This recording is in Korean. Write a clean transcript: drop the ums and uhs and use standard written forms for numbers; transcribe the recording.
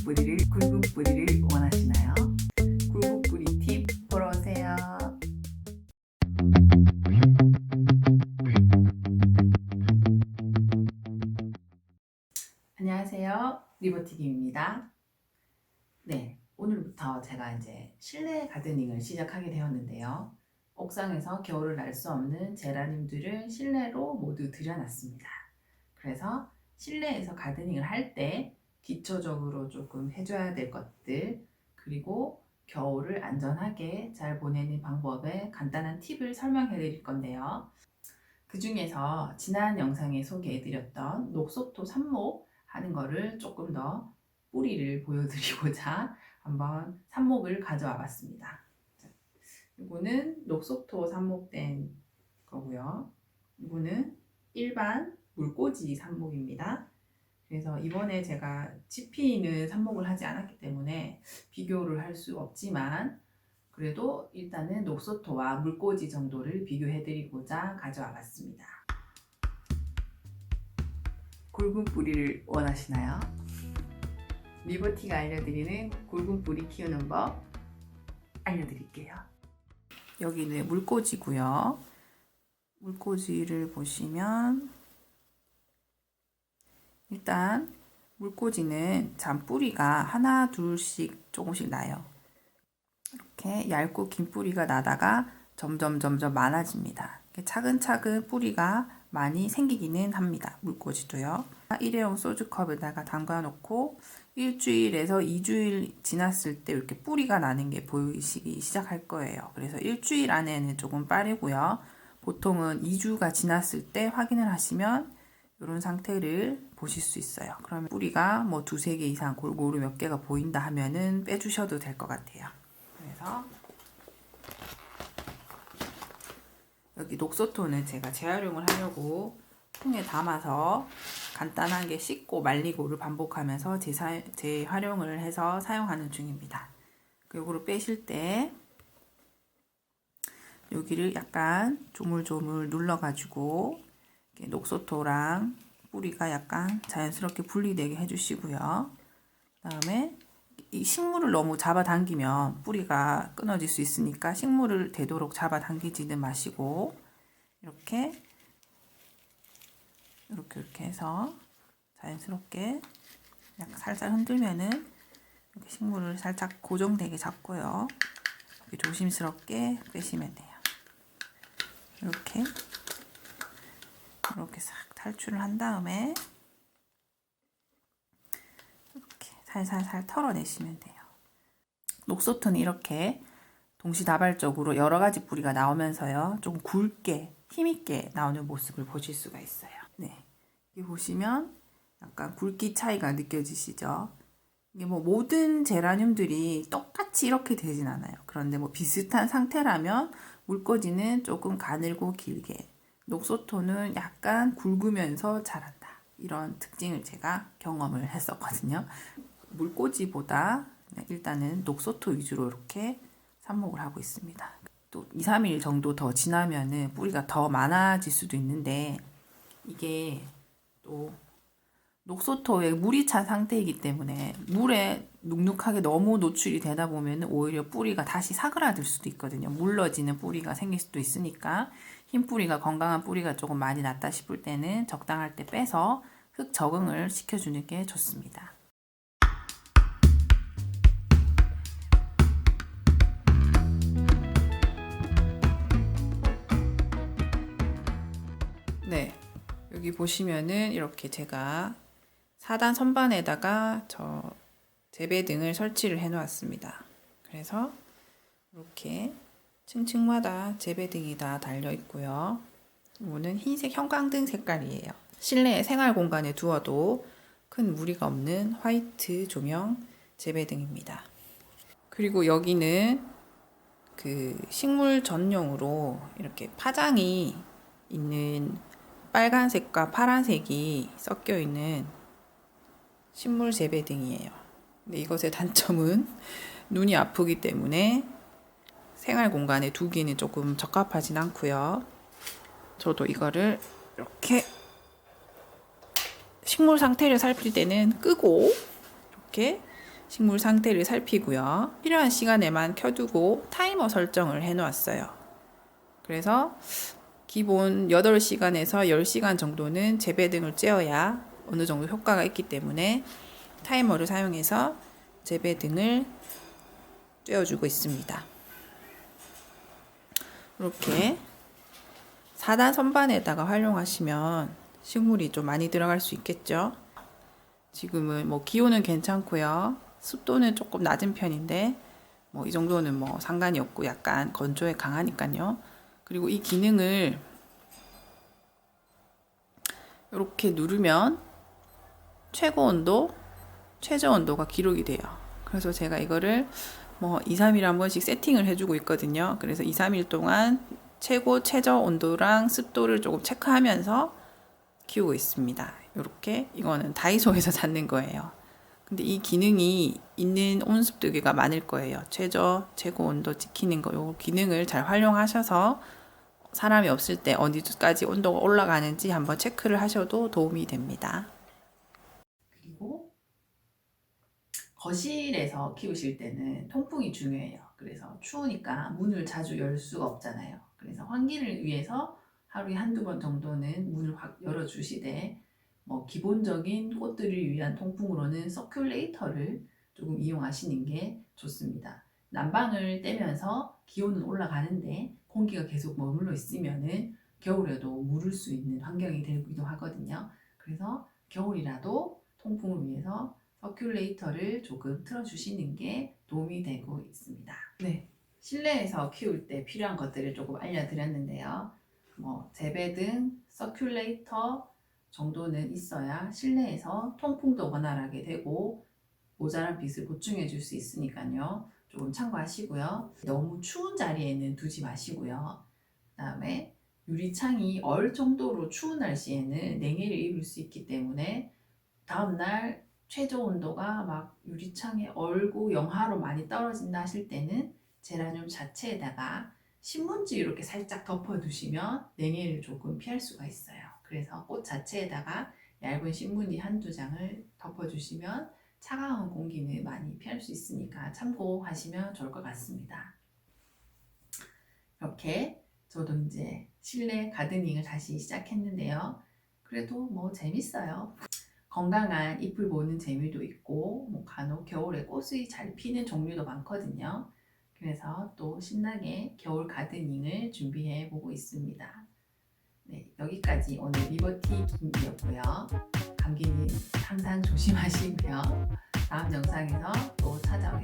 굵은 뿌리를 원하시나요? 굵은 뿌리 팁 보러 오세요. 안녕하세요. 리버티김입니다. 네, 오늘부터 제가 이제 실내 가드닝을 시작하게 되었는데요. 옥상에서 겨울을 날 수 없는 제라늄들을 실내로 모두 들여놨습니다. 그래서 실내에서 가드닝을 할 때 기초적으로 조금 해줘야 될 것들, 그리고 겨울을 안전하게 잘 보내는 방법의 간단한 팁을 설명해 드릴 건데요. 그 중에서 지난 영상에 소개해드렸던 녹소토 삽목 하는 거를 조금 더 뿌리를 보여드리고자 한번 삽목을 가져와 봤습니다. 이거는 녹소토 삽목된 거고요. 이거는 일반 물꽂이 삽목입니다. 그래서 이번에 제가 지피는 삽목을 하지 않았기 때문에 비교를 할 수 없지만, 그래도 일단은 녹소토와 물꽂이 정도를 비교해드리고자 가져와 봤습니다. 굵은 뿌리를 원하시나요? 리버티가 알려드리는 굵은 뿌리 키우는 법 알려드릴게요. 여기는 물꽂이고요. 물꽂이를 보시면 일단 물꽂이는 잔뿌리가 하나 둘씩 조금씩 나요. 이렇게 얇고 긴 뿌리가 나다가 점점 많아집니다. 차근차근 뿌리가 많이 생기기는 합니다. 물꽂이도요. 일회용 소주컵에다가 담가 놓고 일주일에서 2주일 지났을 때 이렇게 뿌리가 나는 게 보이시기 시작할 거예요. 그래서 일주일 안에는 조금 빠르고요. 보통은 2주가 지났을 때 확인을 하시면 이런 상태를 보실 수 있어요. 그러면 뿌리가 뭐 2-3개 이상 골고루 몇 개가 보인다 하면은 빼주셔도 될 것 같아요. 그래서 여기 녹소토는 제가 재활용을 하려고 통에 담아서 간단하게 씻고 말리고를 반복하면서 재활용을 해서 사용하는 중입니다. 요거를 빼실 때 여기를 약간 조물조물 눌러가지고 녹소토랑 뿌리가 약간 자연스럽게 분리되게 해주시고요. 그 다음에 이 식물을 너무 잡아당기면 뿌리가 끊어질 수 있으니까 식물을 되도록 잡아당기지는 마시고 이렇게 해서 자연스럽게 약간 살살 흔들면은 이렇게 식물을 살짝 고정되게 잡고요. 이렇게 조심스럽게 빼시면 돼요. 이렇게 싹 탈출을 한 다음에 이렇게 살살 털어내시면 돼요. 녹소토는 이렇게 동시다발적으로 여러 가지 뿌리가 나오면서요, 좀 굵게 힘있게 나오는 모습을 보실 수가 있어요. 네, 여기 보시면 약간 굵기 차이가 느껴지시죠? 이게 뭐 모든 제라늄들이 똑같이 이렇게 되진 않아요. 그런데 뭐 비슷한 상태라면 물꽂이는 조금 가늘고 길게, 녹소토는 약간 굵으면서 자란다, 이런 특징을 제가 경험을 했었거든요. 물꽂이보다 일단은 녹소토 위주로 이렇게 삽목을 하고 있습니다. 또 2-3일 정도 더 지나면은 뿌리가 더 많아질 수도 있는데, 이게 또 녹소토에 물이 찬 상태이기 때문에 물에 눅눅하게 너무 노출이 되다 보면 오히려 뿌리가 다시 사그라들 수도 있거든요. 물러지는 뿌리가 생길 수도 있으니까 흰 뿌리가, 건강한 뿌리가 조금 많이 났다 싶을 때는 적당할 때 빼서 흙 적응을 시켜주는 게 좋습니다. 네, 여기 보시면은 이렇게 제가 4단 선반에다가 저 재배등을 설치를 해 놓았습니다. 그래서 이렇게 층층마다 재배등이 다 달려 있고요. 이거는 흰색 형광등 색깔이에요. 실내 생활 공간에 두어도 큰 무리가 없는 화이트 조명 재배등입니다. 그리고 여기는 그 식물 전용으로 이렇게 파장이 있는 빨간색과 파란색이 섞여 있는 식물 재배등이에요. 근데 이것의 단점은 눈이 아프기 때문에 생활 공간에 두기는 조금 적합하진 않고요. 저도 이거를 이렇게 식물 상태를 살필 때는 끄고 이렇게 식물 상태를 살피고요. 필요한 시간에만 켜두고 타이머 설정을 해놓았어요. 그래서 기본 8시간에서 10시간 정도는 재배등을 쬐어야 어느 정도 효과가 있기 때문에 타이머를 사용해서 재배등을 쬐어주고 있습니다. 이렇게 4단 선반에다가 활용하시면 식물이 좀 많이 들어갈 수 있겠죠. 지금은 뭐 기온은 괜찮고요. 습도는 조금 낮은 편인데 뭐 이 정도는 뭐 상관이 없고 약간 건조에 강하니까요. 그리고 이 기능을 이렇게 누르면 최고 온도, 최저 온도가 기록이 돼요. 그래서 제가 이거를 뭐 2, 3일 한 번씩 세팅을 해주고 있거든요. 그래서 2, 3일 동안 최고, 최저 온도랑 습도를 조금 체크하면서 키우고 있습니다. 이렇게 이거는 다이소에서 샀는 거예요. 근데 이 기능이 있는 온습도계가 많을 거예요. 최저, 최고 온도 지키는 거, 요 기능을 잘 활용하셔서 사람이 없을 때 어디까지 온도가 올라가는지 한번 체크를 하셔도 도움이 됩니다. 그리고 거실에서 키우실 때는 통풍이 중요해요. 그래서 추우니까 문을 자주 열 수가 없잖아요. 그래서 환기를 위해서 하루에 한두 번 정도는 문을 확 열어주시되 뭐 기본적인 꽃들을 위한 통풍으로는 서큘레이터를 조금 이용하시는 게 좋습니다. 난방을 떼면서 기온은 올라가는데 공기가 계속 머물러 있으면은 겨울에도 무를 수 있는 환경이 되기도 하거든요. 그래서 겨울이라도 통풍을 위해서 서큘레이터를 조금 틀어주시는 게 도움이 되고 있습니다. 네, 실내에서 키울 때 필요한 것들을 조금 알려드렸는데요. 뭐 재배등, 서큘레이터 정도는 있어야 실내에서 통풍도 원활하게 되고 모자란 빛을 보충해 줄 수 있으니까요. 조금 참고하시고요. 너무 추운 자리에는 두지 마시고요. 그 다음에 유리창이 얼 정도로 추운 날씨에는 냉해를 입을 수 있기 때문에 다음날 최저 온도가 막 유리창에 얼고 영하로 많이 떨어진다 하실 때는 제라늄 자체에다가 신문지 이렇게 살짝 덮어두시면 냉해를 조금 피할 수가 있어요. 그래서 꽃 자체에다가 얇은 신문지 한두 장을 덮어주시면 차가운 공기는 많이 피할 수 있으니까 참고하시면 좋을 것 같습니다. 이렇게 저도 이제 실내 가드닝을 다시 시작했는데요. 그래도 뭐 재밌어요. 건강한 잎을 보는 재미도 있고 뭐 간혹 겨울에 꽃이 잘 피는 종류도 많거든요. 그래서 또 신나게 겨울 가드닝을 준비해 보고 있습니다. 네, 여기까지 오늘 리버티 김이었고요. 감기는 항상 조심하시고요. 다음 영상에서 또 찾아오겠습니다.